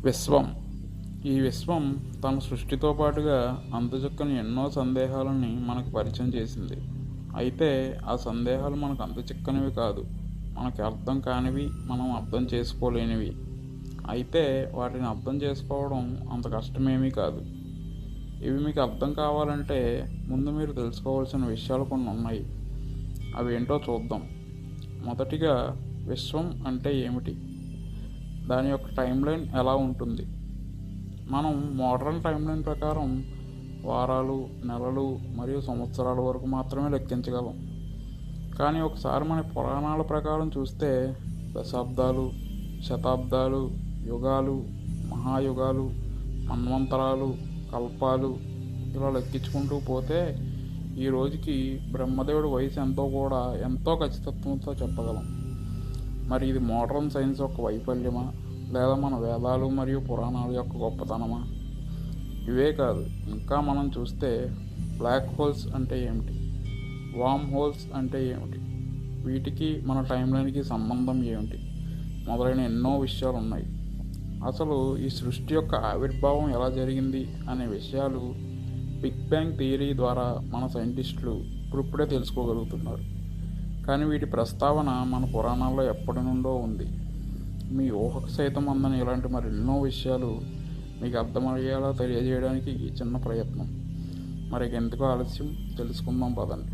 విశ్వం. ఈ విశ్వం తన సృష్టితో పాటుగా అంతుచిక్కని ఎన్నో సందేహాలని మనకు పరిచయం చేసింది. అయితే ఆ సందేహాలు మనకు అంతుచిక్కనివి కాదు, మనకి అర్థం కానివి, మనం అర్థం చేసుకోలేనివి. అయితే వాటిని అర్థం చేసుకోవడం అంత కష్టమేమీ కాదు. ఇవి మీకు అర్థం కావాలంటే ముందు మీరు తెలుసుకోవాల్సిన విషయాలు కొన్ని ఉన్నాయి. అవి ఏంటో చూద్దాం. మొదటిగా, విశ్వం అంటే ఏమిటి, దాని యొక్క టైం లైన్ ఎలా ఉంటుంది. మనం మోడర్న్ టైం లైన్ ప్రకారం వారాలు, నెలలు మరియు సంవత్సరాల వరకు మాత్రమే లెక్కించగలం. కానీ ఒకసారి మన పురాణాల ప్రకారం చూస్తే దశాబ్దాలు, శతాబ్దాలు, యుగాలు, మహాయుగాలు, మన్వంతరాలు, కల్పాలు ఇలా లెక్కించుకుంటూ పోతే ఈ రోజుకి బ్రహ్మదేవుడి వయసు ఎంతో కూడా ఎంతో ఖచ్చితత్వంతో చెప్పగలం. మరి ఇది మోడర్న్ సైన్స్ యొక్క వైఫల్యమా, లేదా మన వేదాలు మరియు పురాణాల యొక్క గొప్పతనమా? ఇవే కాదు, ఇంకా మనం చూస్తే బ్లాక్ హోల్స్ అంటే ఏమిటి, వామ్ హోల్స్ అంటే ఏమిటి, వీటికి మన టైం లైన్కి సంబంధం ఏమిటి, మొదలైన ఎన్నో విషయాలు ఉన్నాయి. అసలు ఈ సృష్టి యొక్క ఆవిర్భావం ఎలా జరిగింది అనే విషయాలు బిగ్ బ్యాంగ్ థియరీ ద్వారా మన సైంటిస్టులు ఇప్పుడిప్పుడే తెలుసుకోగలుగుతున్నారు. కానీ వీటి ప్రస్తావన మన పురాణాల్లో ఎప్పటి నుండో ఉంది. మీ ఊహకు సైతం అందని ఇలాంటి మరెన్నో విషయాలు మీకు అర్థమయ్యేలా తెలియజేయడానికి ఈ చిన్న ప్రయత్నం. మరి ఎందుకు ఆలస్యం, తెలుసుకుందాం పదండి.